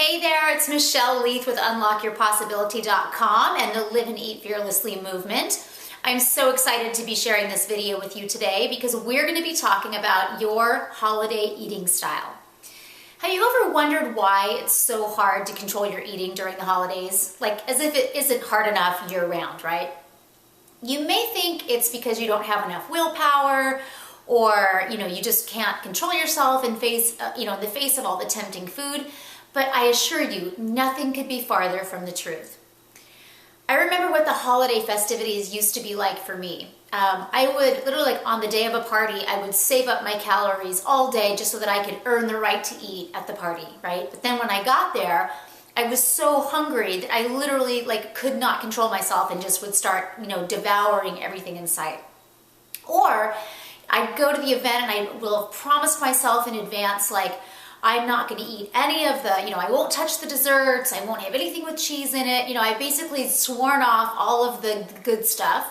Hey there, it's Michelle Leith with UnlockYourPossibility.com and the Live and Eat Fearlessly movement. I'm so excited to be sharing this video with you today because we're going to be talking about your holiday eating style. Have you ever wondered why it's so hard to control your eating during the holidays? Like as if it isn't hard enough year round, right? You may think it's because you don't have enough willpower, or you just can't control yourself in the face of all the tempting food. But I assure you, nothing could be farther from the truth. I remember what the holiday festivities used to be like for me. I would literally, on the day of a party, I would save up my calories all day just so that I could earn the right to eat at the party, right? But then when I got there, I was so hungry that I literally could not control myself and just would start, devouring everything in sight. Or I'd go to the event and I will have promised myself in advance, I'm not going to eat any of the, I won't touch the desserts, I won't have anything with cheese in it. I basically sworn off all of the good stuff.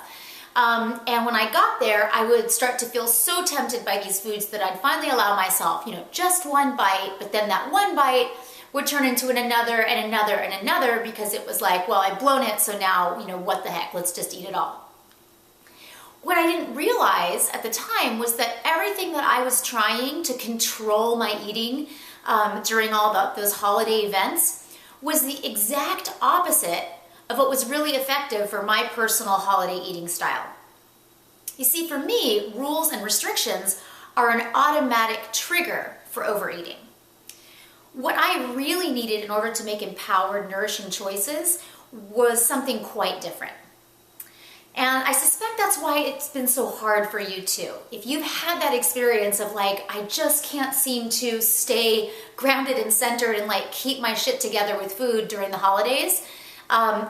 And when I got there, I would start to feel so tempted by these foods that I'd finally allow myself, just one bite, but then that one bite would turn into another and another and another because it was like, well, I've blown it, so now, what the heck, let's just eat it all. What I didn't realize at the time was that everything that I was trying to control my eating during all those holiday events was the exact opposite of what was really effective for my personal holiday eating style. You see, for me, rules and restrictions are an automatic trigger for overeating. What I really needed in order to make empowered, nourishing choices was something quite different. And I suspect that's why it's been so hard for you too. If you've had that experience of I just can't seem to stay grounded and centered and keep my shit together with food during the holidays,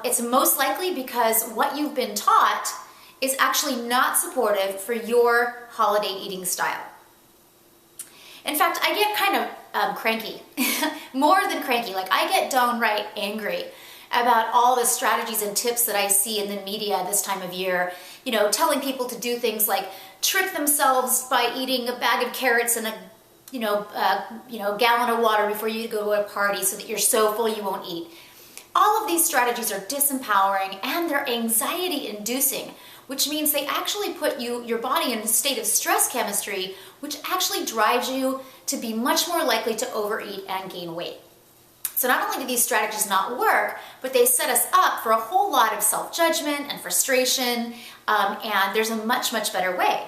it's most likely because what you've been taught is actually not supportive for your holiday eating style. In fact, I get kind of cranky, more than cranky. I get downright angry about all the strategies and tips that I see in the media this time of year, telling people to do things like trick themselves by eating a bag of carrots and a gallon of water before you go to a party so that you're so full you won't eat. All of these strategies are disempowering and they're anxiety-inducing, which means they actually put your body in a state of stress chemistry, which actually drives you to be much more likely to overeat and gain weight. So not only do these strategies not work, but they set us up for a whole lot of self-judgment and frustration, and there's a much, much better way.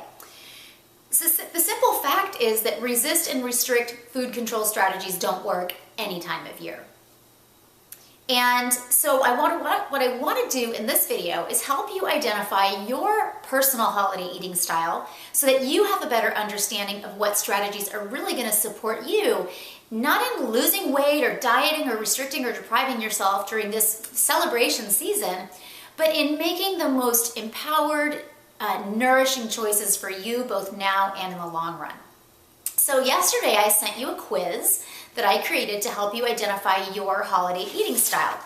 So the simple fact is that resist and restrict food control strategies don't work any time of year. And so what I want to do in this video is help you identify your personal holiday eating style so that you have a better understanding of what strategies are really going to support you, not in losing weight or dieting or restricting or depriving yourself during this celebration season, but in making the most empowered, nourishing choices for you both now and in the long run. So yesterday I sent you a quiz that I created to help you identify your holiday eating style.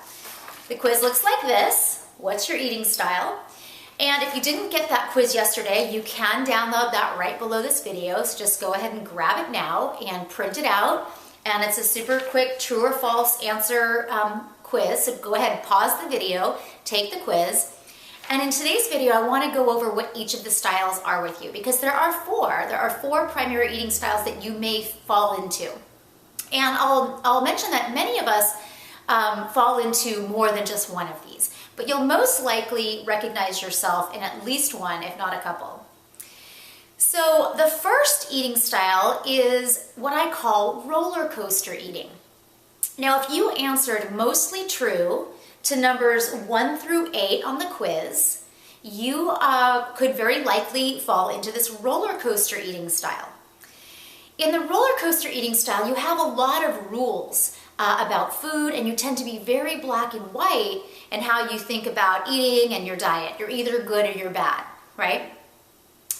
The quiz looks like this. What's your eating style? And if you didn't get that quiz yesterday, you can download that right below this video. So just go ahead and grab it now and print it out. And it's a super quick true or false answer quiz. So go ahead and pause the video, take the quiz. And in today's video, I want to go over what each of the styles are with you because there are four primary eating styles that you may fall into. And I'll mention that many of us fall into more than just one of these, but you'll most likely recognize yourself in at least one, if not a couple. So the first eating style is what I call roller coaster eating. Now, if you answered mostly true to numbers 1 through 8 on the quiz, you could very likely fall into this roller coaster eating style. In the roller coaster eating style, you have a lot of rules about food, and you tend to be very black and white in how you think about eating and your diet. You're either good or you're bad, right?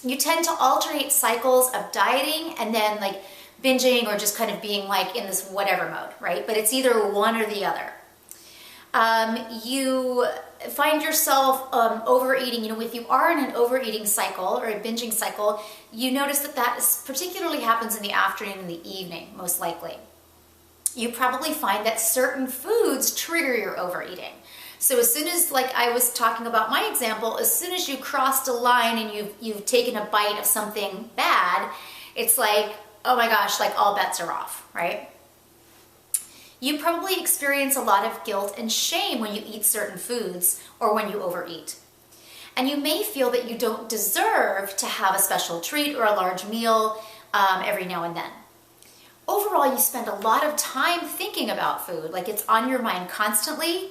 You tend to alternate cycles of dieting and then binging or just kind of being in this whatever mode, right? But it's either one or the other. You find yourself overeating. If you are in an overeating cycle or a binging cycle, you notice that particularly happens in the afternoon and the evening, most likely. you probably find that certain foods trigger your overeating. So as soon as, like I was talking about my example, as soon as you crossed a line and you've taken a bite of something bad, it's like, oh my gosh, like all bets are off, right? You probably experience a lot of guilt and shame when you eat certain foods or when you overeat. And you may feel that you don't deserve to have a special treat or a large meal every now and then. Overall, you spend a lot of time thinking about food, like it's on your mind constantly,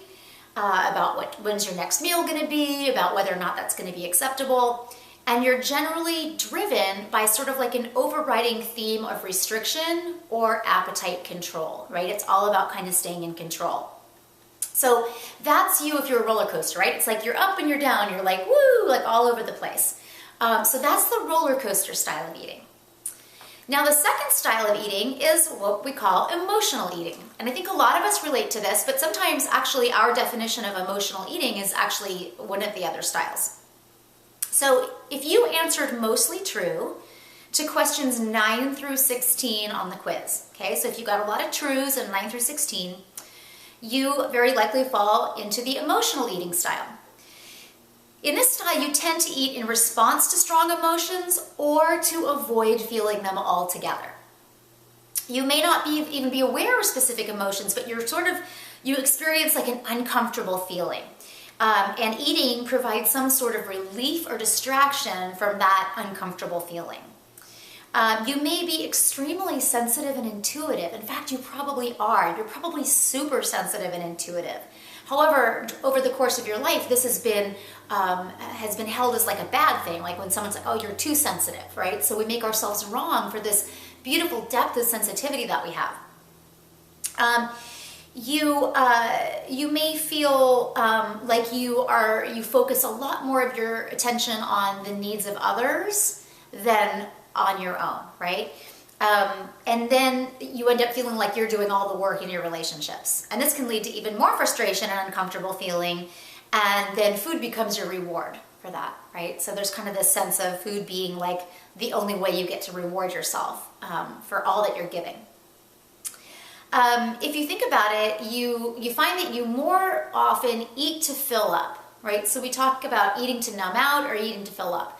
about when's your next meal going to be, about whether or not that's going to be acceptable. And you're generally driven by sort of like an overriding theme of restriction or appetite control, right? It's all about kind of staying in control. So that's you if you're a roller coaster, right? It's like you're up and you're down, you're like, woo, like all over the place. So that's the roller coaster style of eating. Now the second style of eating is what we call emotional eating. And I think a lot of us relate to this, but sometimes actually our definition of emotional eating is actually one of the other styles. So if you answered mostly true to questions 9 through 16 on the quiz, okay, so if you got a lot of trues in 9 through 16, you very likely fall into the emotional eating style. In this style, you tend to eat in response to strong emotions or to avoid feeling them altogether. You may not even be aware of specific emotions, but you experience like an uncomfortable feeling. And eating provides some sort of relief or distraction from that uncomfortable feeling. You may be extremely sensitive and intuitive. In fact, you probably are. You're probably super sensitive and intuitive. However, over the course of your life, this has been held as like a bad thing, like when someone's like, oh, you're too sensitive, right? So we make ourselves wrong for this beautiful depth of sensitivity that we have. You may feel like you focus a lot more of your attention on the needs of others than on your own, right? And then you end up feeling like you're doing all the work in your relationships. And this can lead to even more frustration and uncomfortable feeling. And then food becomes your reward for that, right? So there's kind of this sense of food being like the only way you get to reward yourself for all that you're giving. If you think about it, you find that you more often eat to fill up, right? So we talk about eating to numb out or eating to fill up.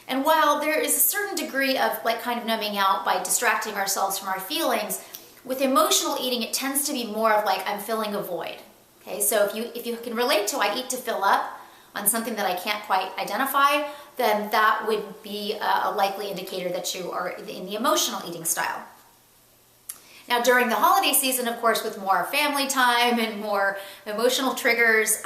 And while there is a certain degree of like kind of numbing out by distracting ourselves from our feelings, with emotional eating, it tends to be more of like, I'm filling a void. Okay, so if you can relate to I eat to fill up on something that I can't quite identify, then that would be a likely indicator that you are in the emotional eating style. Now, during the holiday season, of course, with more family time and more emotional triggers,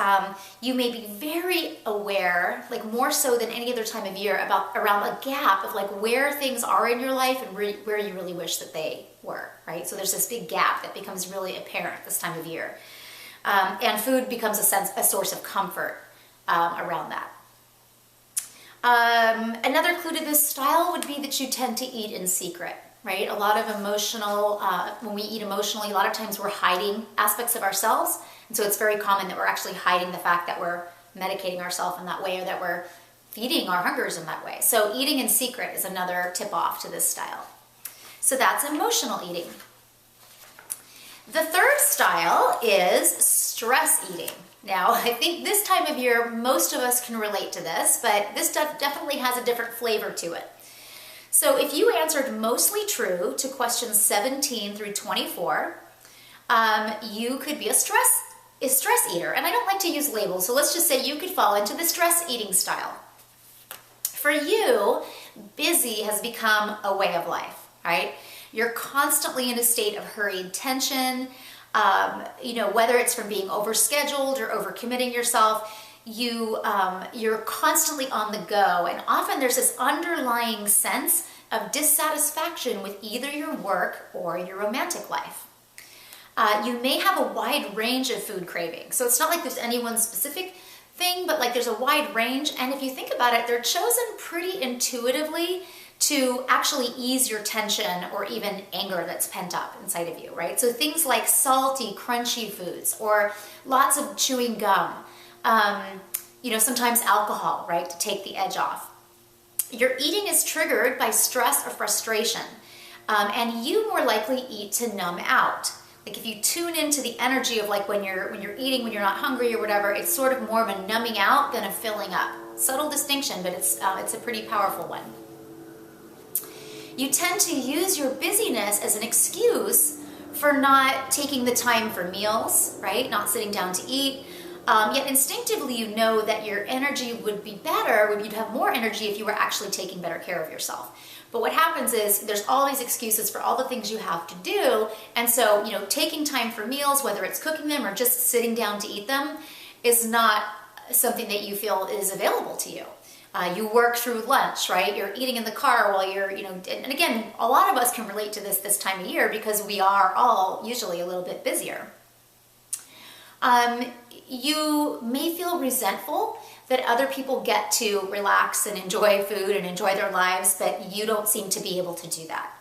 you may be very aware, like more so than any other time of year, around a gap of like where things are in your life and where you really wish that they were, right? So there's this big gap that becomes really apparent this time of year. And food becomes a source of comfort around that. Another clue to this style would be that you tend to eat in secret. Right? A lot of emotional, when we eat emotionally, a lot of times we're hiding aspects of ourselves. And so it's very common that we're actually hiding the fact that we're medicating ourselves in that way or that we're feeding our hungers in that way. So eating in secret is another tip off to this style. So that's emotional eating. The third style is stress eating. Now, I think this time of year, most of us can relate to this, but this definitely has a different flavor to it. So if you answered mostly true to questions 17 through 24, you could be a stress eater. And I don't like to use labels, so let's just say you could fall into the stress eating style. For you, busy has become a way of life, right? You're constantly in a state of hurried tension, whether it's from being overscheduled or overcommitting yourself. You're constantly on the go, and often there's this underlying sense of dissatisfaction with either your work or your romantic life. You may have a wide range of food cravings, so it's not like there's any one specific thing, but like there's a wide range, and if you think about it, they're chosen pretty intuitively to actually ease your tension or even anger that's pent up inside of you, right? So things like salty, crunchy foods or lots of chewing gum. Sometimes alcohol, right, to take the edge off. Your eating is triggered by stress or frustration, and you more likely eat to numb out. Like if you tune into the energy of like when you're eating, when you're not hungry or whatever, it's sort of more of a numbing out than a filling up. Subtle distinction, but it's a pretty powerful one. You tend to use your busyness as an excuse for not taking the time for meals, right? Not sitting down to eat. Yet instinctively you know that your energy would be better, you'd have more energy if you were actually taking better care of yourself. But what happens is there's all these excuses for all the things you have to do. And so, taking time for meals, whether it's cooking them or just sitting down to eat them, is not something that you feel is available to you. You work through lunch, right? You're eating in the car while you're, and again, a lot of us can relate to this time of year because we are all usually a little bit busier. You may feel resentful that other people get to relax and enjoy food and enjoy their lives, but you don't seem to be able to do that.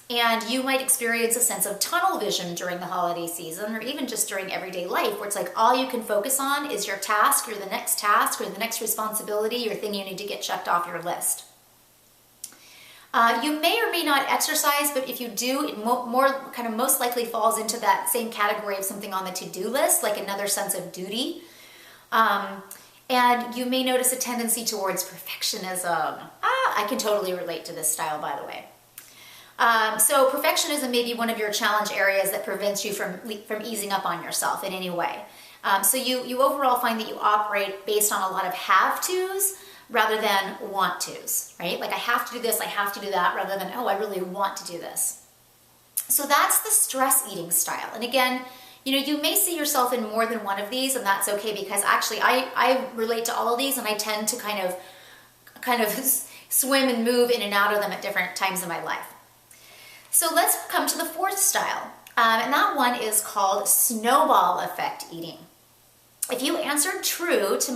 And you might experience a sense of tunnel vision during the holiday season or even just during everyday life where it's like all you can focus on is your task or the next responsibility or thing you need to get checked off your list. You may or may not exercise, but if you do, it most likely falls into that same category of something on the to-do list, like another sense of duty. And you may notice a tendency towards perfectionism. I can totally relate to this style, by the way. So perfectionism may be one of your challenge areas that prevents you from easing up on yourself in any way. So you overall find that you operate based on a lot of have-tos rather than want-tos, right? Like I have to do this, I have to do that, rather than, oh, I really want to do this. So that's the stress eating style. And again, you may see yourself in more than one of these, and that's okay because actually I relate to all of these and I tend to kind of swim and move in and out of them at different times in my life. So let's come to the fourth style, and that one is called snowball effect eating. If you answered true to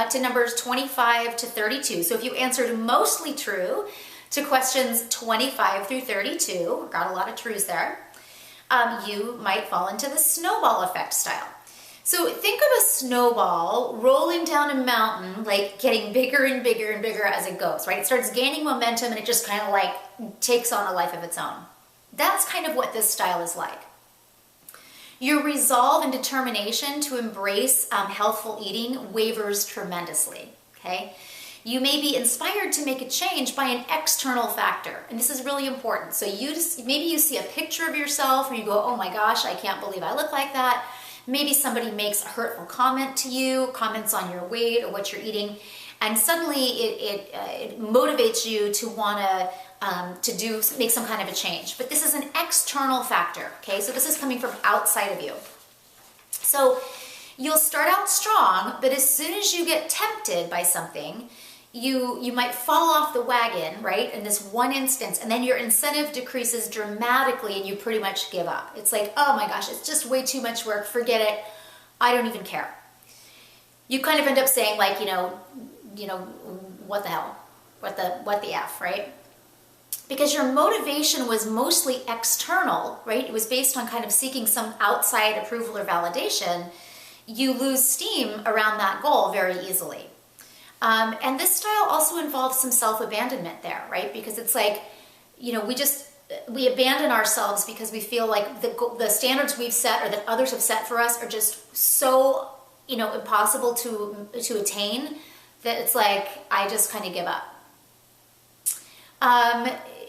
to numbers 25 to 32, so if you answered mostly true to questions 25 through 32, got a lot of trues there, you might fall into the snowball effect style. So think of a snowball rolling down a mountain, like getting bigger and bigger and bigger as it goes, right? It starts gaining momentum and it just kind of like takes on a life of its own. That's kind of what this style is like. Your resolve and determination to embrace healthful eating wavers tremendously, okay? You may be inspired to make a change by an external factor, and this is really important. So maybe you see a picture of yourself or you go, oh my gosh, I can't believe I look like that. Maybe somebody makes a hurtful comment to you, comments on your weight or what you're eating, and suddenly it motivates you to want to make some kind of a change. But this is an external factor, okay? So this is coming from outside of you. So you'll start out strong, but as soon as you get tempted by something, you might fall off the wagon, right, in this one instance, and then your incentive decreases dramatically and you pretty much give up. It's like, oh my gosh, it's just way too much work, forget it, I don't even care. You kind of end up saying like, what the hell, what the F, right? Because your motivation was mostly external, right? It was based on kind of seeking some outside approval or validation. You lose steam around that goal very easily. And this style also involves some self-abandonment there, right? Because it's like, we abandon ourselves because we feel like the standards we've set or that others have set for us are just so, impossible to attain that it's like, I just kind of give up.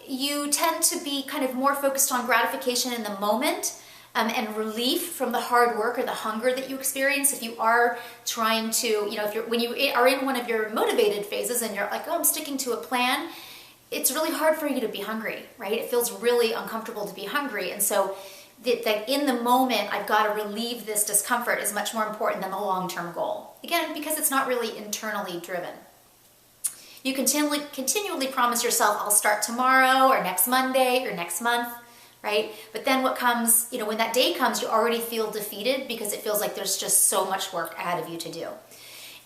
You tend to be kind of more focused on gratification in the moment and relief from the hard work or the hunger that you experience. If you are trying to, when you are in one of your motivated phases and you're like, oh, I'm sticking to a plan, it's really hard for you to be hungry, right? It feels really uncomfortable to be hungry. And so that in the moment, I've got to relieve this discomfort is much more important than the long-term goal. Again, because it's not really internally driven. You continually promise yourself, I'll start tomorrow or next Monday or next month, right? But then what comes, when that day comes, you already feel defeated because it feels like there's just so much work ahead of you to do.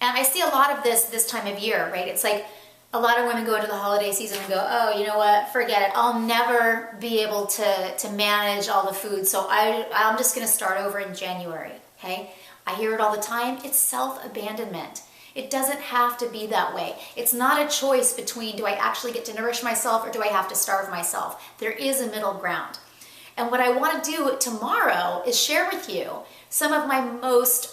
And I see a lot of this time of year, right? It's like a lot of women go into the holiday season and go, oh, you know what, forget it. I'll never be able to manage all the food, so I'm just going to start over in January, okay? I hear it all the time. It's self-abandonment. It doesn't have to be that way. It's not a choice between do I actually get to nourish myself or do I have to starve myself. There is a middle ground. And what I want to do tomorrow is share with you some of my most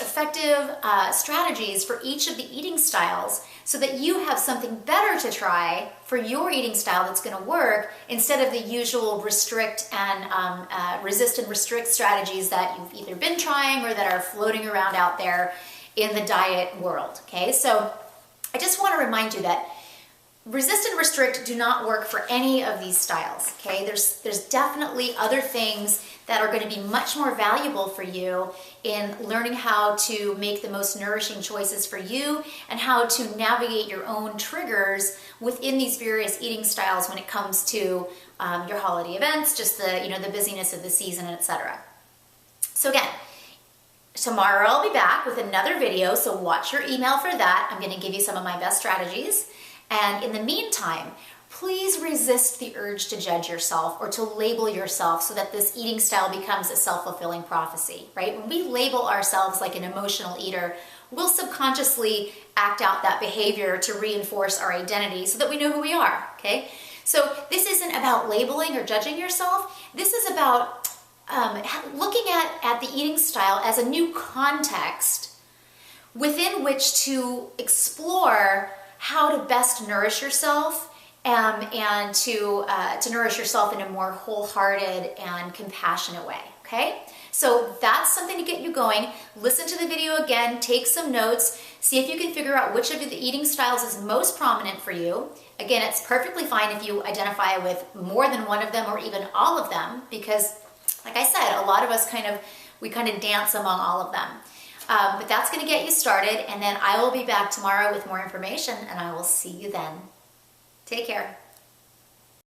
effective strategies for each of the eating styles, so that you have something better to try for your eating style that's going to work, instead of the usual restrict and resist and restrict strategies that you've either been trying or that are floating around out there in the diet world. Okay, so I just want to remind you that resist and restrict do not work for any of these styles. Okay, there's definitely other things that are going to be much more valuable for you in learning how to make the most nourishing choices for you, and how to navigate your own triggers within these various eating styles when it comes to your holiday events, just the busyness of the season, etc. So again, tomorrow I'll be back with another video, so watch your email for that. I'm going to give you some of my best strategies. And in the meantime, please resist the urge to judge yourself or to label yourself, so that this eating style becomes a self-fulfilling prophecy, right? When we label ourselves like an emotional eater, we'll subconsciously act out that behavior to reinforce our identity so that we know who we are, okay? So this isn't about labeling or judging yourself. This is about looking at the eating style as a new context within which to explore how to best nourish yourself, and to nourish yourself in a more wholehearted and compassionate way, okay? So that's something to get you going. Listen to the video again, take some notes, see if you can figure out which of the eating styles is most prominent for you. Again, it's perfectly fine if you identify with more than one of them or even all of them, because like I said, a lot of us kind of dance among all of them. But that's going to get you started, and then I will be back tomorrow with more information, and I will see you then. Take care.